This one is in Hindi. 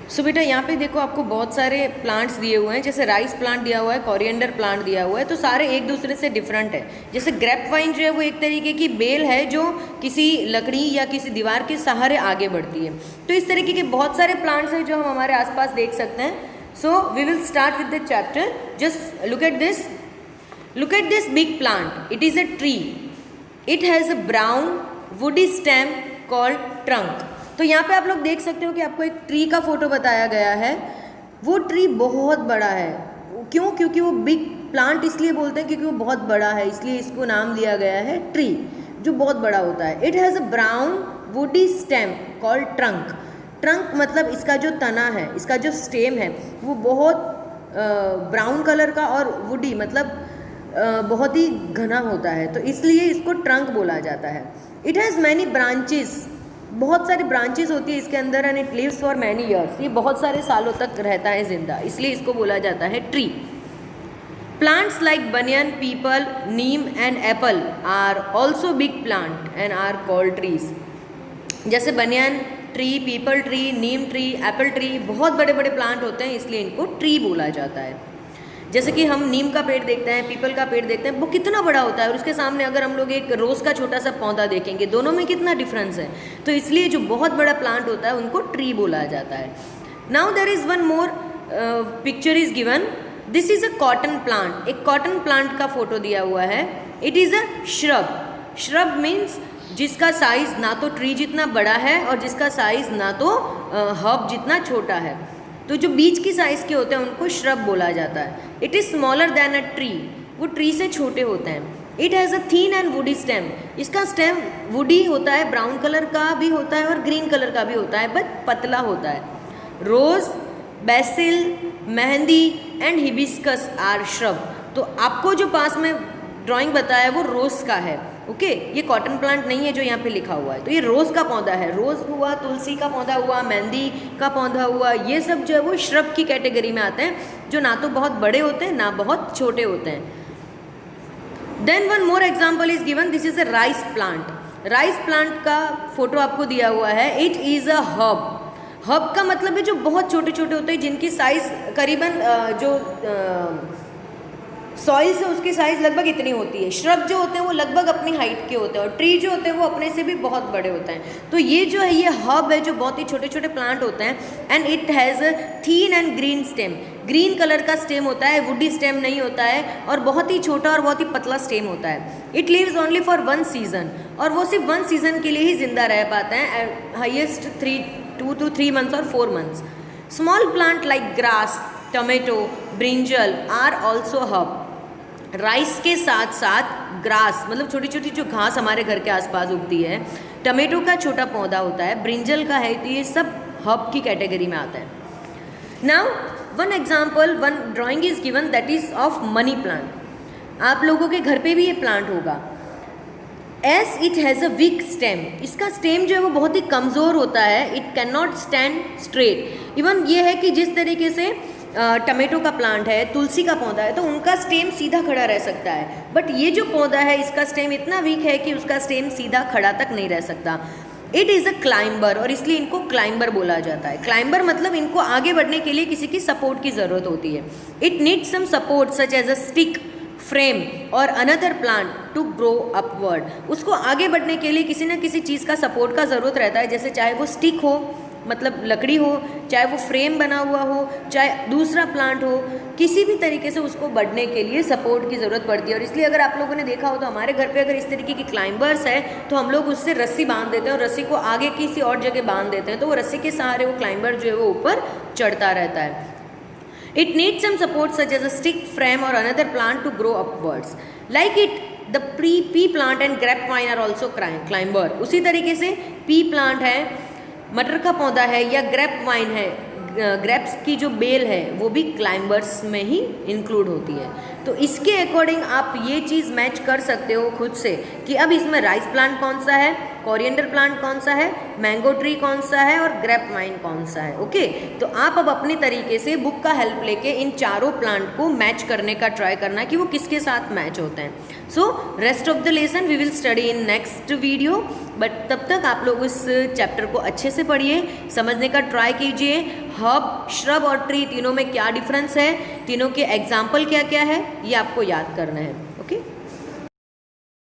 सो बेटा यहाँ पे देखो आपको बहुत सारे प्लांट्स दिए हुए हैं, जैसे राइस प्लांट दिया हुआ है, कोरिएंडर प्लांट दिया हुआ है, तो सारे एक दूसरे से डिफरेंट है। जैसे ग्रेप वाइन जो है वो एक तरीके की बेल है जो किसी लकड़ी या किसी दीवार के सहारे आगे बढ़ती है। तो इस तरीके के बहुत सारे प्लांट्स हैं जो हम हमारे आसपास देख सकते हैं। So we will start with the chapter. Just look at this big plant. It is a tree. It has a brown woody stem called trunk. तो यहाँ पे आप लोग देख सकते हो कि आपको एक ट्री का फोटो बताया गया है। वो ट्री बहुत बड़ा है। क्यों? क्योंकि वो बिग प्लांट इसलिए बोलते हैं क्योंकि वो बहुत बड़ा है, इसलिए इसको नाम दिया गया है ट्री, जो बहुत बड़ा होता है। It has a brown woody stem called trunk. Trunk मतलब इसका जो तना है, इसका जो स्टेम है वो बहुत ब्राउन कलर का, और वुडी मतलब बहुत ही घना होता है, तो इसलिए इसको ट्रंक बोला जाता है। It has many branches. बहुत सारी ब्रांचेस होती है इसके अंदर। And it lives for many years. ये बहुत सारे सालों तक रहता है जिंदा, इसलिए इसको बोला जाता है tree. Plants like banyan, peepal, neem and apple are also big plant and are called trees. जैसे banyan tree, peepal tree, neem tree, apple tree बहुत बड़े बड़े प्लांट होते हैं, इसलिए इनको ट्री बोला जाता है। जैसे कि हम नीम का पेड़ देखते हैं, पीपल का पेड़ देखते हैं, वो कितना बड़ा होता है, और उसके सामने अगर हम लोग एक रोज़ का छोटा सा पौधा देखेंगे, दोनों में कितना डिफरेंस है। तो इसलिए जो बहुत बड़ा प्लांट होता है उनको ट्री बोला जाता है। Now there is one more picture is given. This is a cotton plant. एक कॉटन प्लांट का फोटो दिया हुआ है। It is a shrub. Shrub means जिसका साइज़ ना तो ट्री जितना बड़ा है और जिसका साइज़ ना तो हर्ब जितना छोटा है। तो जो बीच की साइज़ के होते हैं उनको श्रब बोला जाता है। It is smaller than a tree. वो ट्री से छोटे होते हैं। It has a thin and woody stem. इसका स्टेम वुडी होता है, ब्राउन कलर का भी होता है और ग्रीन कलर का भी होता है, बट पतला होता है। Rose, basil, mehndi and hibiscus are shrub. तो आपको जो पास में ड्राइंग बताया है वो रोज़ का है। ओके, ये कॉटन प्लांट नहीं है जो यहाँ पे लिखा हुआ है। तो ये रोज़ का पौधा है। रोज़ हुआ, तुलसी का पौधा हुआ, मेहंदी का पौधा हुआ, ये सब जो है वो श्रब की कैटेगरी में आते हैं, जो ना तो बहुत बड़े होते हैं ना बहुत छोटे होते हैं। Then one more example is given. This is a rice plant. Rice plant का फोटो आपको दिया हुआ है। It is a herb. Herb का मतलब है जो बहुत छोटे छोटे होते हैं, जिनकी साइज़ करीबन जो सॉइल से उसकी साइज़ लगभग इतनी होती है। श्रब जो होते हैं वो लगभग अपनी हाइट के होते हैं, और ट्री जो होते हैं वो अपने से भी बहुत बड़े होते हैं। तो ये जो है ये हब है जो बहुत ही छोटे छोटे प्लांट होते हैं। And it has a thin and green stem. Green colour का स्टेम होता है, वुडी स्टेम नहीं होता है, और बहुत ही छोटा और बहुत ही पतला स्टेम होता है। It lives only for one season. और वो सिर्फ वन सीजन के लिए ही जिंदा रह पाते हैं, हाइएस्ट 2 to 3 months और 4 months। Small plant like grass, tomato, brinjal are also herb. Rice के साथ साथ ग्रास मतलब छोटी छोटी जो घास हमारे घर के आसपास उगती है, टमेटो का छोटा पौधा होता है, ब्रिंजल का है, तो ये सब हब की कैटेगरी में आता है। Now one example, one drawing is given that is of money plant. आप लोगों के घर पे भी ये प्लांट होगा। S it has a week stem. इसका स्टेम जो है वो बहुत ही कमज़ोर होता है। It can not stand straight. Even ये है कि जिस तरीके से टमेटो का प्लांट है, तुलसी का पौधा है, तो उनका स्टेम सीधा खड़ा रह सकता है, बट ये जो पौधा है इसका स्टेम इतना वीक है कि उसका स्टेम सीधा खड़ा तक नहीं रह सकता। इट इज़ अ क्लाइंबर, और इसलिए इनको क्लाइंबर बोला जाता है। क्लाइंबर मतलब इनको आगे बढ़ने के लिए किसी की सपोर्ट की ज़रूरत होती है। It needs some support such as a stick, frame और another plant to grow upward. उसको आगे बढ़ने के लिए किसी न किसी चीज़ का सपोर्ट का ज़रूरत रहता है, जैसे चाहे वो स्टिक हो मतलब लकड़ी हो, चाहे वो फ्रेम बना हुआ हो, चाहे दूसरा प्लांट हो, किसी भी तरीके से उसको बढ़ने के लिए सपोर्ट की ज़रूरत पड़ती है। और इसलिए अगर आप लोगों ने देखा हो तो हमारे घर पे अगर इस तरीके की क्लाइंबर्स है तो हम लोग उससे रस्सी बांध देते हैं और रस्सी को आगे किसी और जगह बांध देते हैं, तो वो रस्सी के सहारे वो क्लाइंबर जो है वो ऊपर चढ़ता रहता है। It needs some support such as a stick, frame और another plant to grow upwards. Like it the pea plant and grape vine are also climber. उसी तरीके से पी प्लांट है, मटर का पौधा है, या ग्रेप वाइन है, ग्रेप्स की जो बेल है वो भी क्लाइंबर्स में ही इंक्लूड होती है। तो इसके अकॉर्डिंग आप ये चीज़ मैच कर सकते हो खुद से कि अब इसमें राइस प्लांट कौन सा है कोरिएंडर प्लांट कौन सा है, मैंगो ट्री कौन सा है और ग्रेप वाइन कौन सा है। ओके, तो आप अब अपनी तरीके से बुक का हेल्प लेके इन चारों प्लांट को मैच करने का ट्राई करना कि वो किसके साथ मैच होते हैं। So rest of the lesson we will study in next video, but तब तक आप लोग इस चैप्टर को अच्छे से पढ़िए, समझने का ट्राई कीजिए। हर्ब, श्रब और ट्री तीनों में क्या डिफरेंस है, तीनों के एग्जाम्पल क्या क्या है, ये आपको याद करना है। ओके।